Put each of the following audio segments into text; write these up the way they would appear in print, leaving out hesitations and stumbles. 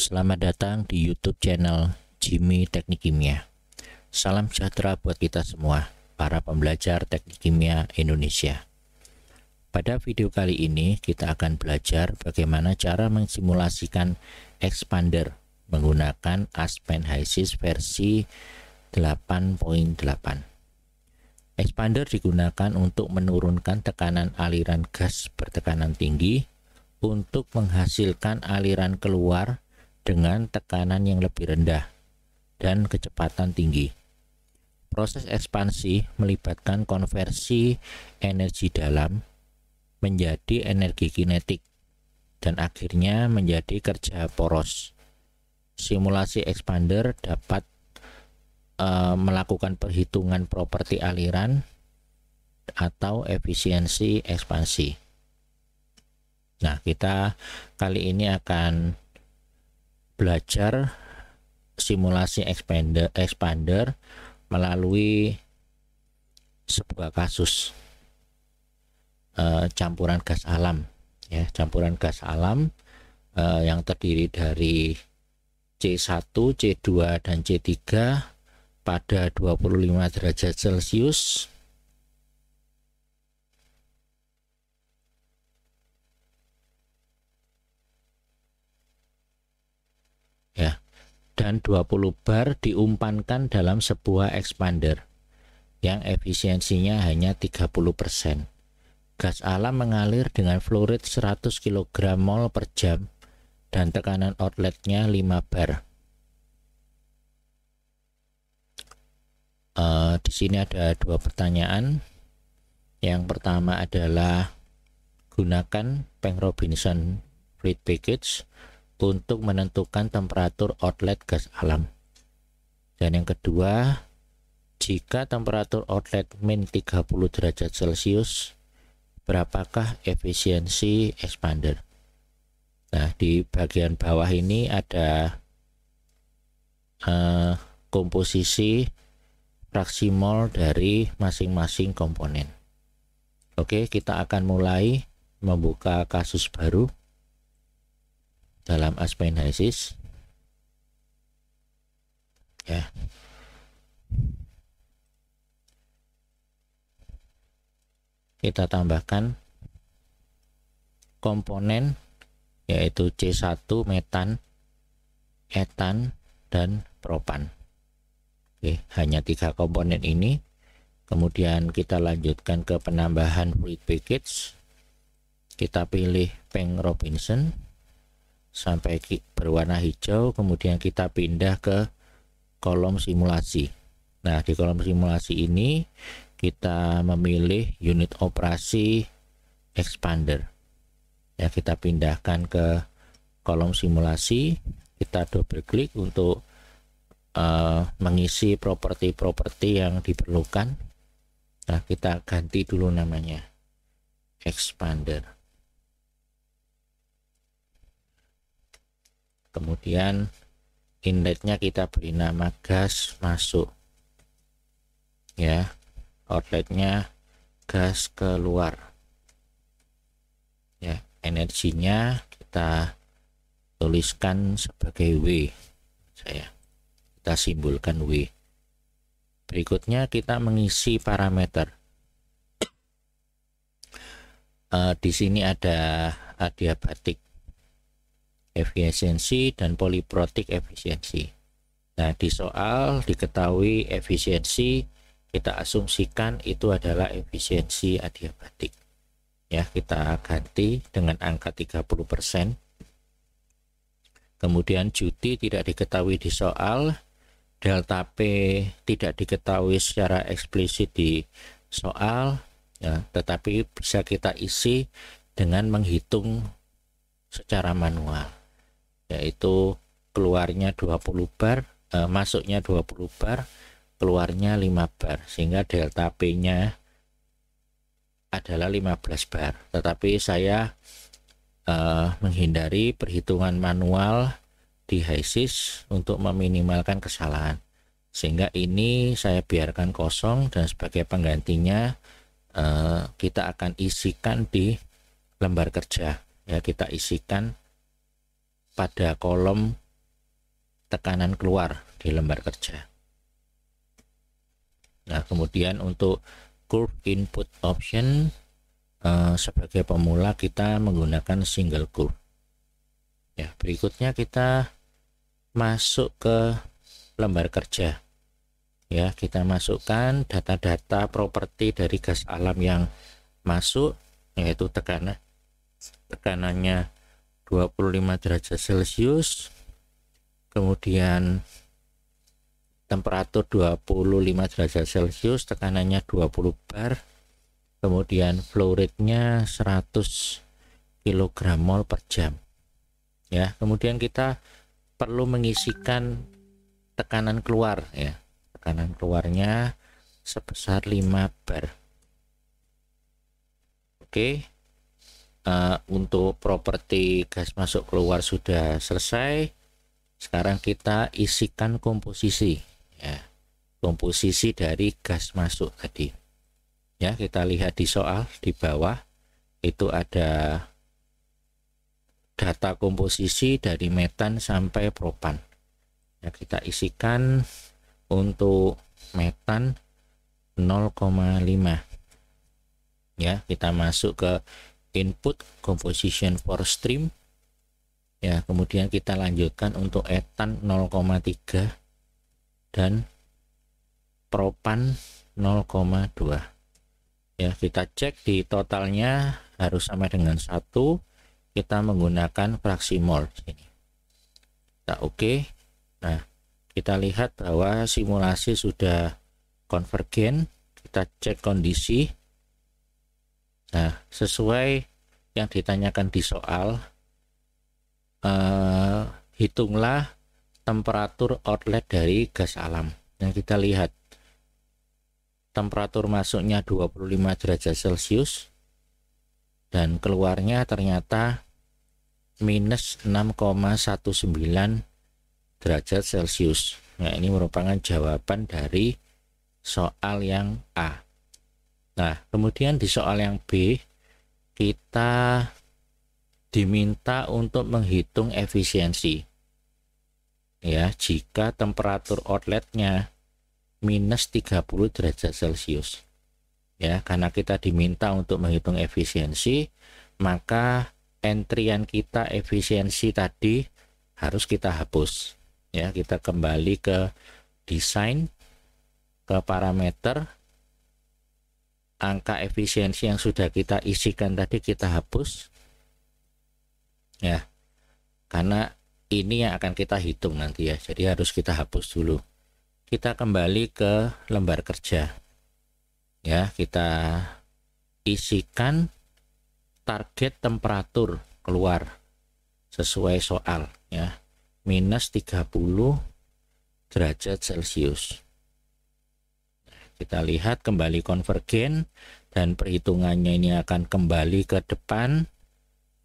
Selamat datang di YouTube channel Jimmy Teknik Kimia. Salam sejahtera buat kita semua, para pembelajar teknik kimia Indonesia. Pada video kali ini kita akan belajar bagaimana cara mensimulasikan expander menggunakan Aspen HYSYS versi 8.8. Expander digunakan untuk menurunkan tekanan aliran gas bertekanan tinggi untuk menghasilkan aliran keluar dengan tekanan yang lebih rendah dan kecepatan tinggi. Proses ekspansi melibatkan konversi energi dalam menjadi energi kinetik dan akhirnya menjadi kerja poros. Simulasi expander dapat melakukan perhitungan properti aliran atau efisiensi ekspansi. Nah, kita kali ini akan belajar simulasi expander melalui sebuah kasus campuran gas alam, ya, campuran gas alam yang terdiri dari C1, C2, dan C3 pada 25 derajat Celcius ya, dan 20 bar diumpankan dalam sebuah expander yang efisiensinya hanya 30%. Gas alam mengalir dengan flow rate 100 kg mol per jam dan tekanan outletnya 5 bar. Di sini ada dua pertanyaan. Yang pertama adalah gunakan Penck-Robinson fluid package untuk menentukan temperatur outlet gas alam. Dan yang kedua, jika temperatur outlet min 30 derajat Celcius, berapakah efisiensi expander? Nah, di bagian bawah ini ada komposisi fraksi mol dari masing-masing komponen. Oke, kita akan mulai membuka kasus baru dalam Aspen HYSYS, ya. Kita tambahkan komponen yaitu C1 metan, etan, dan propan. Oke, hanya 3 komponen ini. Kemudian kita lanjutkan ke penambahan fluid package. Kita pilih Penck-Robinson sampai berwarna hijau, kemudian kita pindah ke kolom simulasi. Nah, di kolom simulasi ini kita memilih unit operasi expander. Ya, kita pindahkan ke kolom simulasi, kita double klik untuk mengisi properti-properti yang diperlukan. Nah, kita ganti dulu namanya expander. Kemudian inletnya kita beri nama gas masuk, ya, outletnya gas keluar, ya, energinya kita tuliskan sebagai W, kita simbolkan W. Berikutnya kita mengisi parameter. Di sini ada adiabatik efisiensi dan poliprotik efisiensi. Nah, di soal diketahui efisiensi, kita asumsikan itu adalah efisiensi adiabatik. Ya, kita ganti dengan angka 30%. Kemudian duty tidak diketahui di soal, delta P tidak diketahui secara eksplisit di soal, ya, tetapi bisa kita isi dengan menghitung secara manual, yaitu keluarnya 20 bar, masuknya 20 bar, keluarnya 5 bar, sehingga delta P-nya adalah 15 bar. Tetapi saya menghindari perhitungan manual di HYSYS untuk meminimalkan kesalahan, sehingga ini saya biarkan kosong dan sebagai penggantinya kita akan isikan di lembar kerja, ya, kita isikan pada kolom tekanan keluar di lembar kerja. Nah, kemudian untuk curve input option sebagai pemula kita menggunakan single curve. Ya, berikutnya kita masuk ke lembar kerja. Ya, kita masukkan data-data properti dari gas alam yang masuk, yaitu tekanannya 25 derajat Celcius, kemudian temperatur 25 derajat Celcius, tekanannya 20 bar, kemudian flow rate-nya 100 kg mol per jam. Ya, kemudian kita perlu mengisikan tekanan keluar, ya. Tekanan keluarnya sebesar 5 bar. Oke. Untuk properti gas masuk keluar sudah selesai. Sekarang kita isikan komposisi, ya. Komposisi dari gas masuk tadi. Ya, kita lihat di soal di bawah itu ada data komposisi dari metan sampai propan. Ya, kita isikan untuk metan 0,5. Ya, kita masuk ke input composition for stream. Ya, kemudian kita lanjutkan untuk etan 0,3 dan propan 0,2. Ya, kita cek di totalnya harus sama dengan 1. Kita menggunakan fraksi mol di sini. Kita oke. Nah, kita lihat bahwa simulasi sudah konvergen. Kita cek kondisi. Nah, sesuai yang ditanyakan di soal, hitunglah temperatur outlet dari gas alam. Yang kita lihat temperatur masuknya 25 derajat Celcius dan keluarnya ternyata minus 6,19 derajat Celcius. Nah, ini merupakan jawaban dari soal yang A. Nah, kemudian di soal yang B kita diminta untuk menghitung efisiensi. Ya, jika temperatur outletnya minus 30 derajat Celcius. Ya, karena kita diminta untuk menghitung efisiensi, maka entrian kita efisiensi tadi harus kita hapus. Ya, kita kembali ke desain, ke parameter, angka efisiensi yang sudah kita isikan tadi kita hapus. Ya, karena ini yang akan kita hitung nanti ya, jadi harus kita hapus dulu. Kita kembali ke lembar kerja. Ya, kita isikan target temperatur keluar sesuai soal, ya, minus 30 derajat Celcius. Kita lihat kembali konvergen dan perhitungannya ini akan kembali ke depan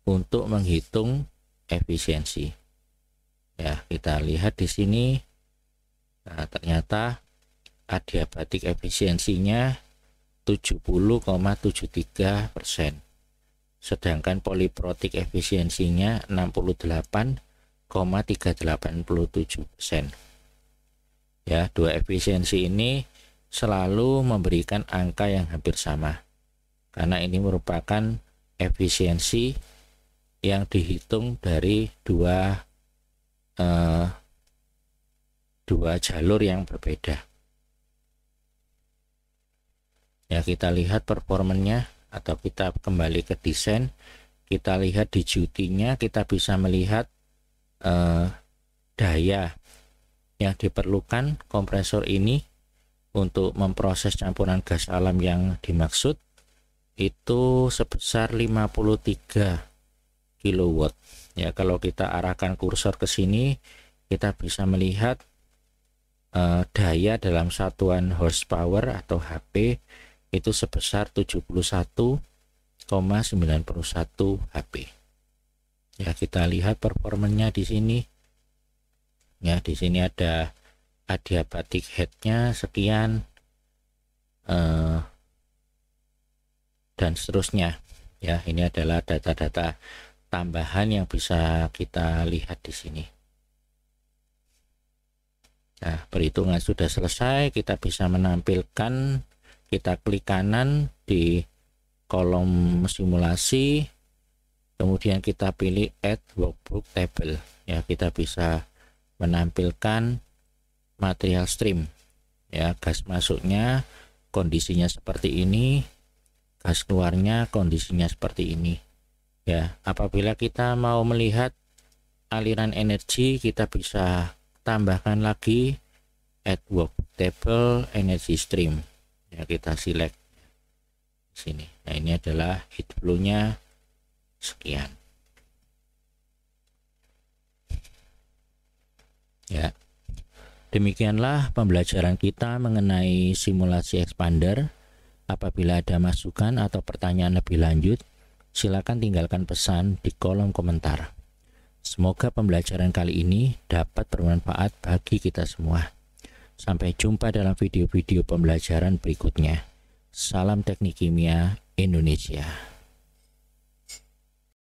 untuk menghitung efisiensi. Ya, kita lihat di sini. Nah, ternyata adiabatik efisiensinya 70,73%. Sedangkan poliprotik efisiensinya 68,387%. Ya, dua efisiensi ini selalu memberikan angka yang hampir sama. Karena ini merupakan efisiensi yang dihitung dari dua jalur yang berbeda. Ya, kita lihat performanya atau kita kembali ke desain. Kita lihat di duty-nya, kita bisa melihat daya yang diperlukan kompresor ini untuk memproses campuran gas alam yang dimaksud itu sebesar 53 kW. Ya, kalau kita arahkan kursor ke sini, kita bisa melihat daya dalam satuan horsepower atau HP itu sebesar 71,91 HP. Ya, kita lihat performanya di sini. Ya, di sini ada adiabatic head-nya sekian dan seterusnya. Ya, ini adalah data-data tambahan yang bisa kita lihat di sini. Nah, perhitungan sudah selesai, kita bisa menampilkan, kita klik kanan di kolom simulasi, kemudian kita pilih add workbook table. Ya, kita bisa menampilkan material stream. Ya, gas masuknya kondisinya seperti ini, gas keluarnya kondisinya seperti ini. Ya, apabila kita mau melihat aliran energi, kita bisa tambahkan lagi add workbook table energy stream. Ya, kita select sini. Nah, ini adalah heat flow-nya sekian. Ya. Demikianlah pembelajaran kita mengenai simulasi expander. Apabila ada masukan atau pertanyaan lebih lanjut, silakan tinggalkan pesan di kolom komentar. Semoga pembelajaran kali ini dapat bermanfaat bagi kita semua. Sampai jumpa dalam video-video pembelajaran berikutnya. Salam Teknik Kimia Indonesia.